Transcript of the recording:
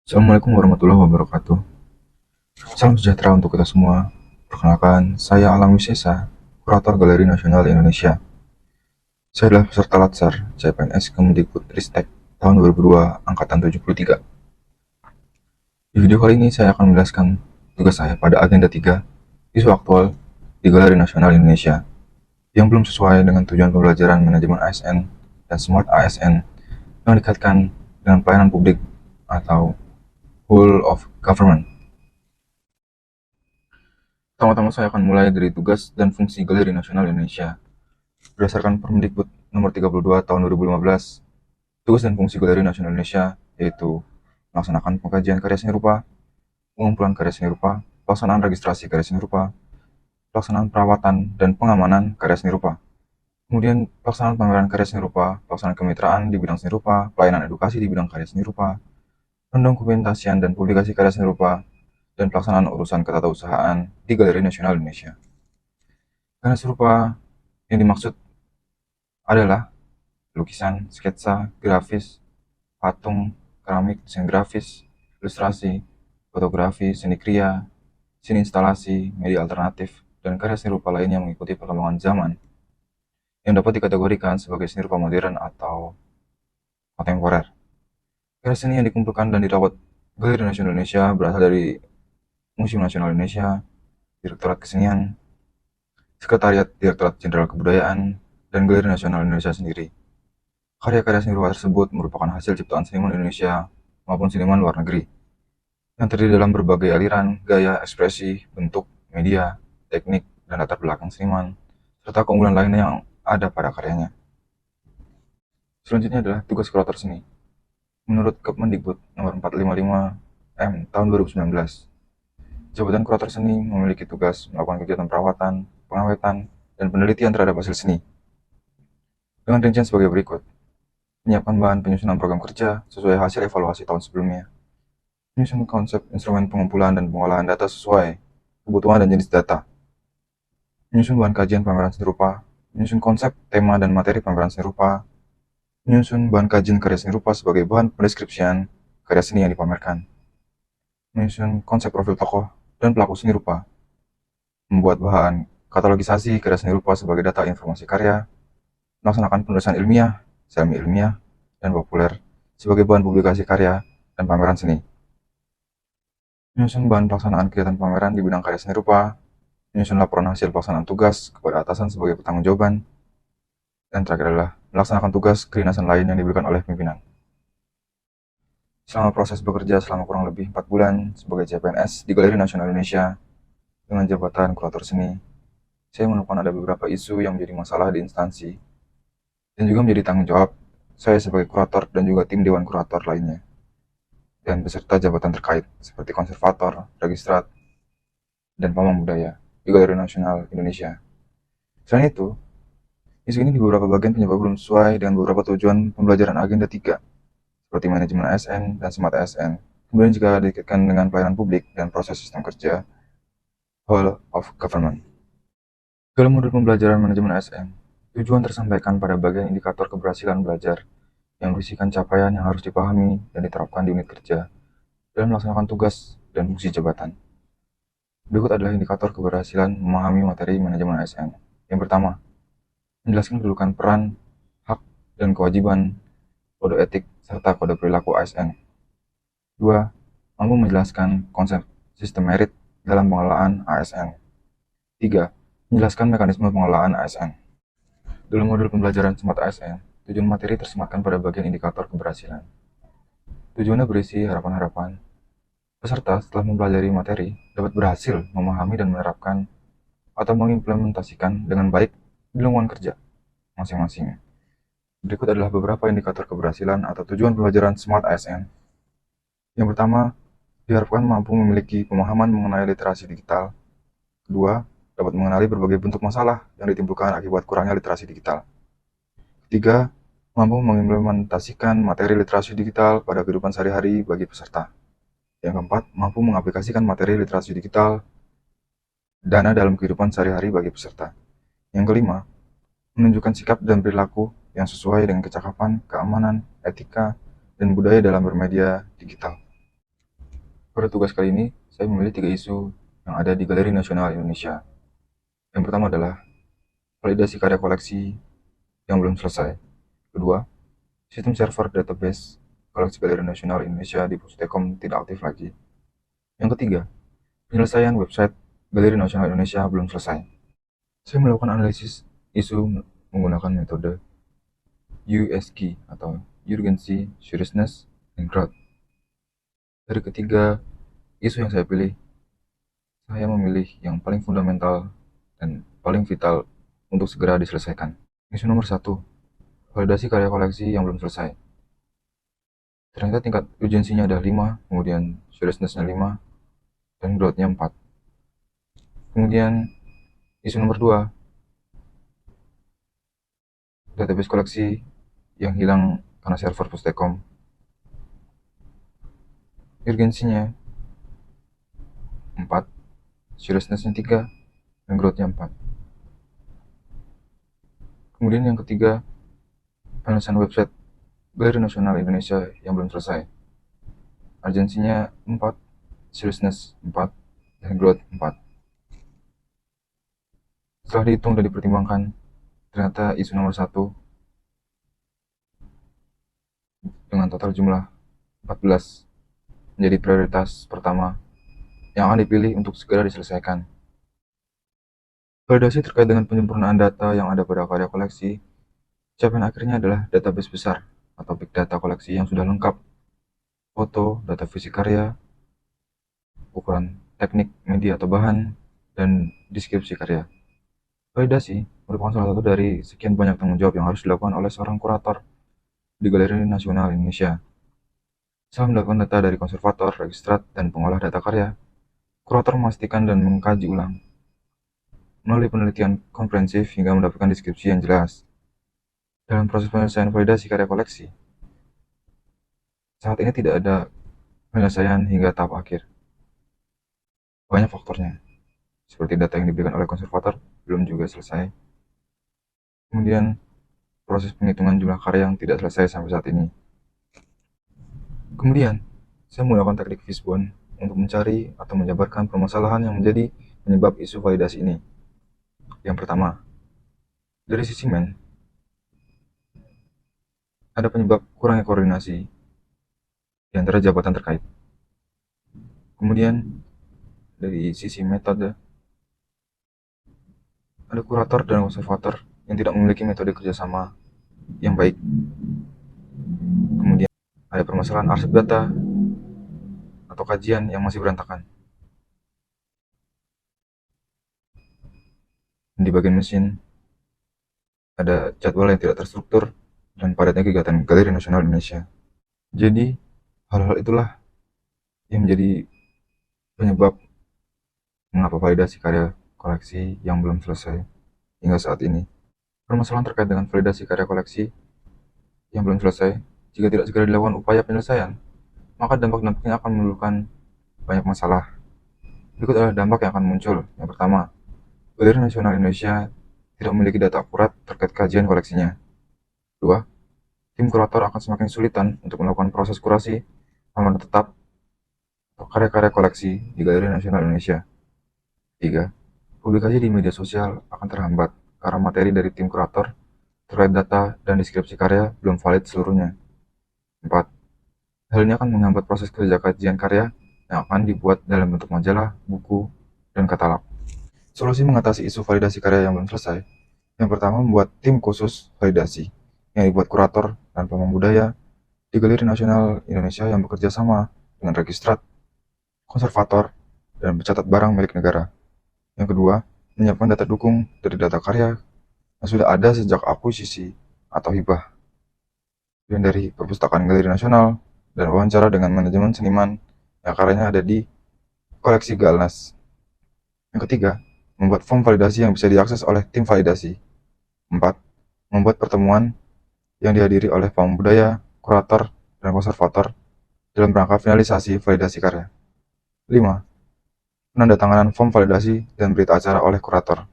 Assalamualaikum warahmatullahi wabarakatuh. Salam sejahtera untuk kita semua. Perkenalkan, saya Alang Wisesa, Kurator Galeri Nasional Indonesia. Saya adalah peserta Latsar CPNS Kemendikbudristek tahun 2002, Angkatan 73. Di video kali ini saya akan menjelaskan tugas saya pada agenda 3, isu aktual di Galeri Nasional Indonesia, yang belum sesuai dengan tujuan pembelajaran manajemen ASN dan Smart ASN yang dikaitkan dengan pelayanan publik atau Whole of Government. Pertama-tama saya akan mulai dari tugas dan fungsi Galeri Nasional Indonesia. Berdasarkan Permendikbud Nomor 32 Tahun 2015, tugas dan fungsi Galeri Nasional Indonesia yaitu melaksanakan pengkajian karya seni rupa, pengumpulan karya seni rupa, pelaksanaan registrasi karya seni rupa, pelaksanaan perawatan dan pengamanan karya seni rupa. Kemudian pelaksanaan pameran karya seni rupa, pelaksanaan kemitraan di bidang seni rupa, pelayanan edukasi di bidang karya seni rupa, pendokumentasian dan publikasi karya seni rupa, dan pelaksanaan urusan ketatausahaan di Galeri Nasional Indonesia. Karya seni rupa yang dimaksud adalah lukisan, sketsa, grafis, patung, keramik, desain grafis, ilustrasi, fotografi, seni kriya, seni instalasi, media alternatif, dan karya seni rupa lainnya mengikuti perkembangan zaman yang dapat dikategorikan sebagai seni rupa modern atau kontemporer. Karya seni yang dikumpulkan dan dirawat Galeri Nasional Indonesia berasal dari Museum Nasional Indonesia, Direktorat Kesenian, Sekretariat Direktorat Jenderal Kebudayaan, dan Galeri Nasional Indonesia sendiri. Karya-karya seni rupa tersebut merupakan hasil ciptaan seniman Indonesia maupun seniman luar negeri, yang terdiri dalam berbagai aliran, gaya, ekspresi, bentuk, media, teknik, dan latar belakang seniman, serta keunggulan lainnya yang ada pada karyanya. Selanjutnya adalah tugas kurator seni. Menurut Kemendikbud Nomor 455 M Tahun 2019, jabatan kurator seni memiliki tugas melakukan kegiatan perawatan, pengawetan, dan penelitian terhadap hasil seni. Dengan rincian sebagai berikut: menyiapkan bahan penyusunan program kerja sesuai hasil evaluasi tahun sebelumnya, menyusun konsep instrumen pengumpulan dan pengolahan data sesuai kebutuhan dan jenis data, menyusun bahan kajian pameran seni rupa, menyusun konsep, tema, dan materi pameran seni rupa, menyusun bahan kajian karya seni rupa sebagai bahan pendeskripsian karya seni yang dipamerkan, menyusun konsep profil tokoh dan pelaku seni rupa, membuat bahan katalogisasi karya seni rupa sebagai data informasi karya, melaksanakan penulisan ilmiah, semi-ilmiah, dan populer sebagai bahan publikasi karya dan pameran seni, menyusun bahan pelaksanaan kegiatan pameran di bidang karya seni rupa, menyusun laporan hasil pelaksanaan tugas kepada atasan sebagai pertanggungjawaban, dan terakhir adalah melaksanakan tugas kedinasan lain yang diberikan oleh pimpinan. Selama proses bekerja selama kurang lebih 4 bulan sebagai CPNS di Galeri Nasional Indonesia dengan jabatan kurator seni, saya menemukan ada beberapa isu yang menjadi masalah di instansi dan juga menjadi tanggung jawab saya sebagai kurator dan juga tim dewan kurator lainnya dan beserta jabatan terkait seperti konservator, registrar, dan pamong budaya di Galeri Nasional Indonesia. Selain itu, isu ini di beberapa bagian penyebab belum sesuai dengan beberapa tujuan pembelajaran agenda 3, seperti manajemen ASN dan smart ASN. Kemudian jika dikaitkan dengan pelayanan publik dan proses sistem kerja whole of government. Dalam modul pembelajaran manajemen ASN, tujuan tersampaikan pada bagian indikator keberhasilan belajar yang berisikan capaian yang harus dipahami dan diterapkan di unit kerja dalam melaksanakan tugas dan fungsi jabatan. Berikut adalah indikator keberhasilan memahami materi manajemen ASN. Yang pertama, menjelaskan kedudukan peran, hak, dan kewajiban, kode etik, serta kode perilaku ASN. 2. Mampu menjelaskan konsep sistem merit dalam pengelolaan ASN. 3. Menjelaskan mekanisme pengelolaan ASN. Dalam modul pembelajaran Smart ASN, tujuan materi tersematkan pada bagian indikator keberhasilan. Tujuannya berisi harapan-harapan peserta setelah mempelajari materi dapat berhasil memahami dan menerapkan atau mengimplementasikan dengan baik di lingkungan kerja masing-masing. Berikut adalah beberapa indikator keberhasilan atau tujuan pembelajaran Smart ASN. Yang pertama, diharapkan mampu memiliki pemahaman mengenai literasi digital. Kedua, dapat mengenali berbagai bentuk masalah yang ditimbulkan akibat kurangnya literasi digital. Ketiga, mampu mengimplementasikan materi literasi digital pada kehidupan sehari-hari bagi peserta. Yang keempat, mampu mengaplikasikan materi literasi digital dana dalam kehidupan sehari-hari bagi peserta. Yang kelima, menunjukkan sikap dan perilaku yang sesuai dengan kecakapan, keamanan, etika, dan budaya dalam bermedia digital. Pada tugas kali ini, saya memilih 3 isu yang ada di Galeri Nasional Indonesia. Yang pertama adalah validasi karya koleksi yang belum selesai. Kedua, sistem server database koleksi Galeri Nasional Indonesia di Pustekom tidak aktif lagi. Yang ketiga, penyelesaian website Galeri Nasional Indonesia belum selesai. Saya melakukan analisis isu menggunakan metode USG atau Urgency, Seriousness, and Growth. Dari ketiga isu yang saya pilih, saya memilih yang paling fundamental dan paling vital untuk segera diselesaikan. Isu nomor 1, validasi karya koleksi yang belum selesai. Ternyata tingkat urgensinya ada 5, kemudian seriousness-nya 5, dan growth-nya 4. Kemudian isu nomor 2, database koleksi yang hilang karena server Pustekom. Urgensinya 4, seriousness-nya 3, dan growth-nya 4. Kemudian yang ketiga, penyelesaian website Galeri Nasional Indonesia yang belum selesai. Urgensinya 4, seriousness 4, dan growth 4. Setelah dihitung dan dipertimbangkan, ternyata isu nomor 1 dengan total jumlah 14 menjadi prioritas pertama yang akan dipilih untuk segera diselesaikan. Validasi terkait dengan penyempurnaan data yang ada pada karya koleksi, capaian akhirnya adalah database besar atau big data koleksi yang sudah lengkap, foto, data fisik karya, ukuran teknik, media atau bahan, dan deskripsi karya. Validasi merupakan salah satu dari sekian banyak tanggung jawab yang harus dilakukan oleh seorang kurator di Galeri Nasional Indonesia. Setelah mendapatkan data dari konservator, registrar, dan pengolah data karya, kurator memastikan dan mengkaji ulang melalui penelitian komprehensif hingga mendapatkan deskripsi yang jelas. Dalam proses penyelesaian validasi karya koleksi, saat ini tidak ada penyelesaian hingga tahap akhir. Banyak faktornya, seperti data yang diberikan oleh konservator belum juga selesai. Kemudian, proses penghitungan jumlah karya yang tidak selesai sampai saat ini. Kemudian, saya menggunakan teknik fishbone untuk mencari atau menjabarkan permasalahan yang menjadi penyebab isu validasi ini. Yang pertama, dari sisi man, ada penyebab kurangnya koordinasi di antara jabatan terkait. Kemudian, dari sisi metode, ada kurator dan konservator yang tidak memiliki metode kerjasama yang baik. Kemudian, ada permasalahan arsip data atau kajian yang masih berantakan. Di bagian mesin, ada jadwal yang tidak terstruktur dan padatnya kegiatan Galeri Nasional Indonesia. Jadi, hal-hal itulah yang menjadi penyebab mengapa validasi karya koleksi yang belum selesai hingga saat ini. Permasalahan terkait dengan validasi karya koleksi yang belum selesai, jika tidak segera dilakukan upaya penyelesaian, maka dampak-dampaknya akan menimbulkan banyak masalah. Berikut adalah dampak yang akan muncul. Yang pertama, Galeri Nasional Indonesia tidak memiliki data akurat terkait kajian koleksinya. Kedua, tim kurator akan semakin sulitan untuk melakukan proses kurasi halaman tetap atau karya-karya koleksi di Galeri Nasional Indonesia. 3. Publikasi di media sosial akan terhambat karena materi dari tim kurator terkait data dan deskripsi karya belum valid seluruhnya. 4. Hal ini akan menghambat proses kerja kajian karya yang akan dibuat dalam bentuk majalah, buku, dan katalog. Solusi mengatasi isu validasi karya yang belum selesai. Yang pertama, membuat tim khusus validasi yang dibuat kurator dan pemangku budaya di Galeri Nasional Indonesia yang bekerja sama dengan registrar, konservator, dan pencatat barang milik negara. Yang kedua, menyiapkan data dukung dari data karya yang sudah ada sejak akuisisi atau hibah, dan dari perpustakaan Galeri Nasional, dan wawancara dengan manajemen seniman yang karyanya ada di koleksi Galnas. Yang ketiga, membuat form validasi yang bisa diakses oleh tim validasi. 4. Membuat pertemuan yang dihadiri oleh pemangku budaya, kurator, dan konservator dalam rangka finalisasi validasi karya. 5. Penandatanganan form validasi dan berita acara oleh kurator.